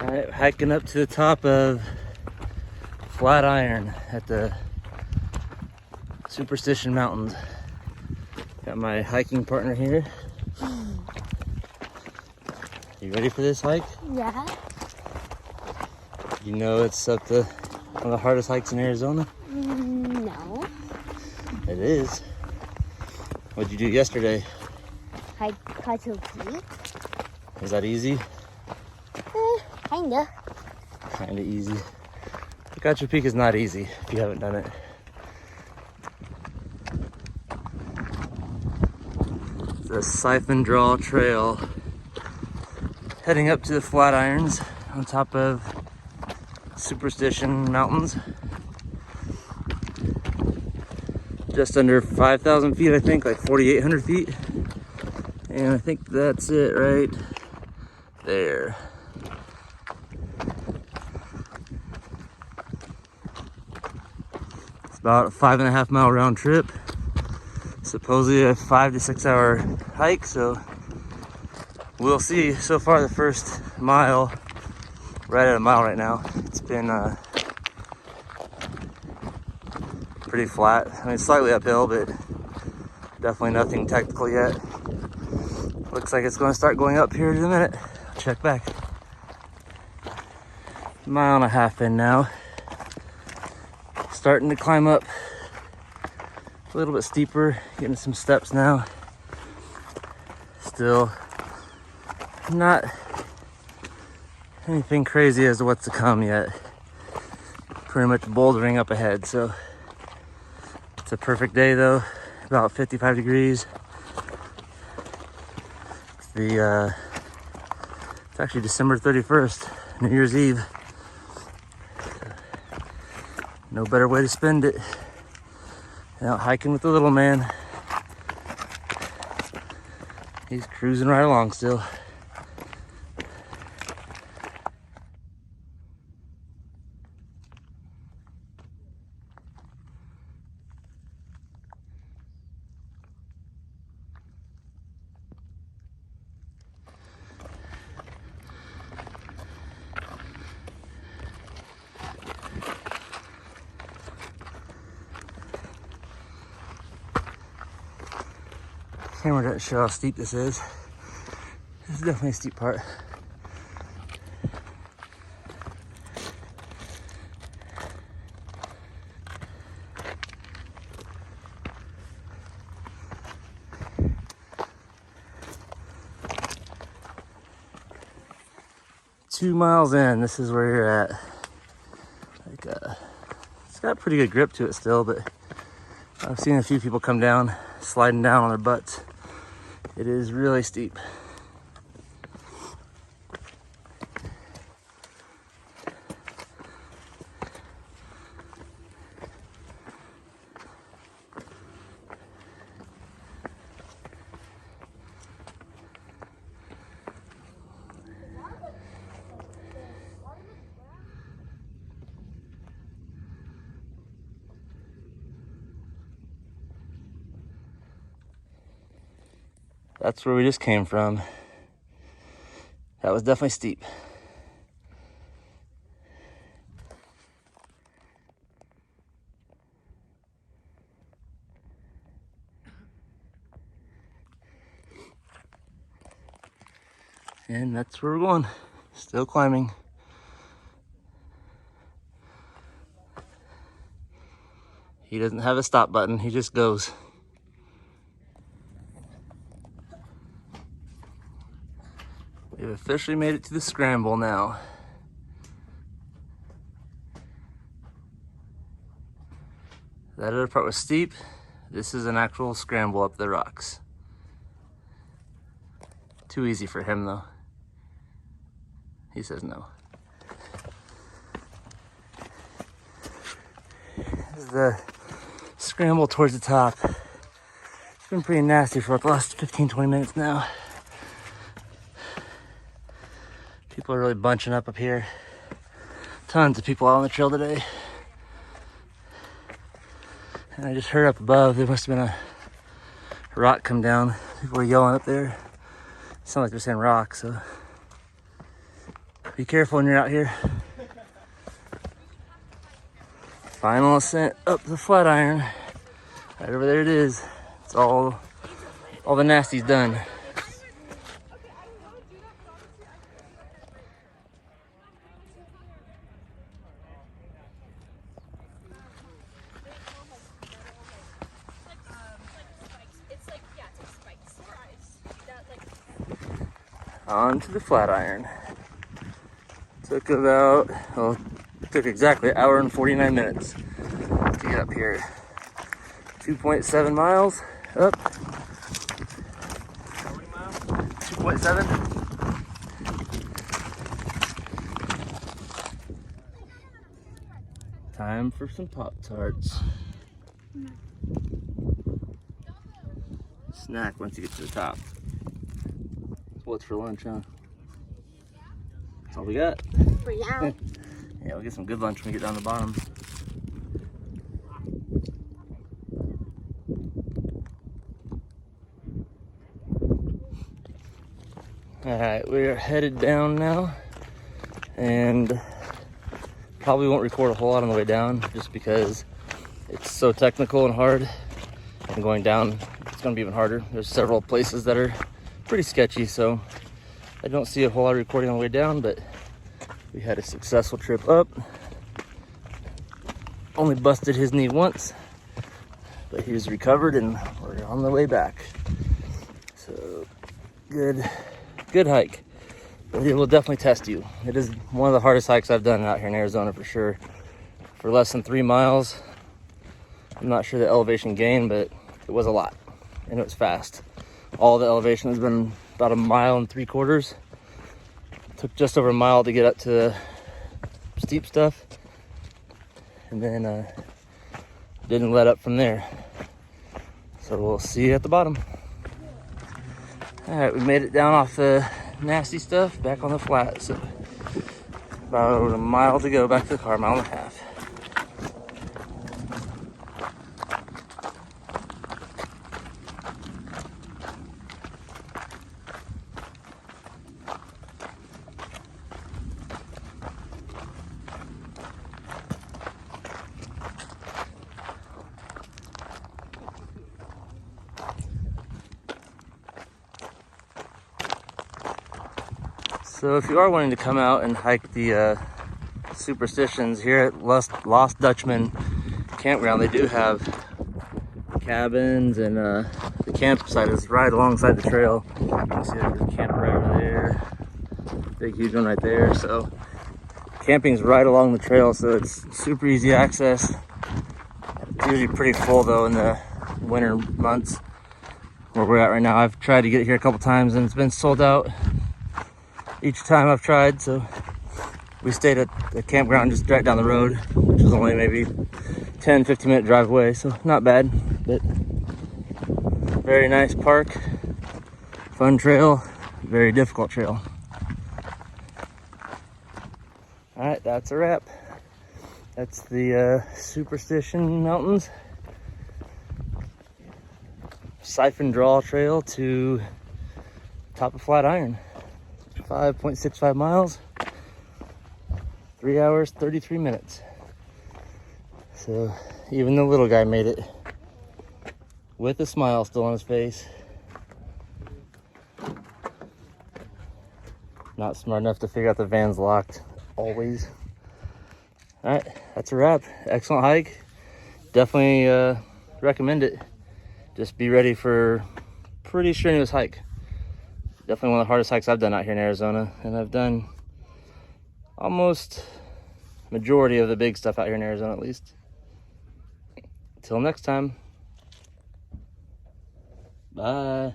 Alright, hiking up to the top of Flatiron at the Superstition Mountains. Got my hiking partner here. You ready for this hike? Yeah. You know it's up to one of the hardest hikes in Arizona? No. It is. What'd you do yesterday? Hike Kaito Peak? Was that easy? Kinda. Kinda easy. Gotcha Peak is not easy if you haven't done it. The Siphon Draw Trail heading up to the Flatirons on top of Superstition Mountains. Just under 5,000 feet, I think, like 4,800 feet. And I think that's it right there. It's about a 5.5 mile round trip. Supposedly a 5 to 6 hour hike, so we'll see. So far the first mile, right at a mile right now, it's been pretty flat. I mean, slightly uphill, but definitely nothing technical yet. Looks like it's going to start going up here in a minute. I'll check back. 1.5 miles in now. Starting to climb up a little bit steeper, getting some steps now. Still not anything crazy as to what's to come yet. Pretty much bouldering up ahead, so it's a perfect day though. About 55 degrees. It's actually December 31st, New Year's Eve. No better way to spend it than out hiking with the little man. He's cruising right along still. Camera doesn't show how steep this is. This is definitely a steep part. Two miles in, this is where you're at. It's got pretty good grip to it still, but I've seen a few people come down, sliding down on their butts. It is really steep. That's where we just came from. That was definitely steep. And that's where we're going. Still climbing. He doesn't have a stop button, he just goes. We've officially made it to the scramble now. That other part was steep. This is an actual scramble up the rocks. Too easy for him though. He says no. This is the scramble towards the top. It's been pretty nasty for the last 15-20 minutes now. People are really bunching up here. Tons of people out on the trail today. And I just heard up above, there must have been a rock come down. People were yelling up there. It sounds like they're saying rock, so Be careful when you're out here. Final ascent up the Flatiron. Right over there it is. It's all the nasty's done. On to the Flatiron. Took about, well, took exactly an hour and 49 minutes to get up here. 2.7 miles up. 2.7. Time for some Pop-Tarts. Snack once you get to the top. What's for lunch, huh? That's all we got. For now. Yeah, we'll get some good lunch when we get down the bottom. Alright, we're headed down now. And probably won't record a whole lot on the way down just because it's so technical and hard. And going down, it's going to be even harder. There's several places that are pretty sketchy, so I don't see a whole lot of recording on the way down, but we had a successful trip up. Only busted his knee once, but he's recovered and we're on the way back. So good hike, but it will definitely test you. It is one of the hardest hikes I've done out here in Arizona for sure. For less than 3 miles, I'm not sure the elevation gain, but it was a lot and it was fast. All the elevation has been about 1.75 miles. Took just over a mile to get up to the steep stuff, and then didn't let up from there. So we'll see you at the bottom. All right, we made it down off the nasty stuff, back on the flat. So about 1 mile to go back to the car, 1.5 miles. So if you are wanting to come out and hike the Superstitions here at Lost Dutchman Campground, they do have cabins, and the campsite is right alongside the trail. You can see there's a camper right over there, big huge one right there. So camping's right along the trail, so it's super easy access. It's usually pretty full though in the winter months where we're at right now. I've tried to get here a couple times and it's been sold out each time I've tried. So we stayed at the campground just right down the road, which was only maybe 10-15 minute drive away, so not bad. But very nice park, fun trail, very difficult trail. All right, that's a wrap. That's the Superstition Mountains Siphon Draw Trail to top of Flatiron. 5.65 miles, 3 hours, 33 minutes. So even the little guy made it with a smile still on his face. Not smart enough to figure out the van's locked, always. All right, that's a wrap. Excellent hike. Definitely recommend it. Just be ready for pretty strenuous hike. Definitely one of the hardest hikes I've done out here in Arizona, and I've done almost majority of the big stuff out here in Arizona, at least. Until next time, bye.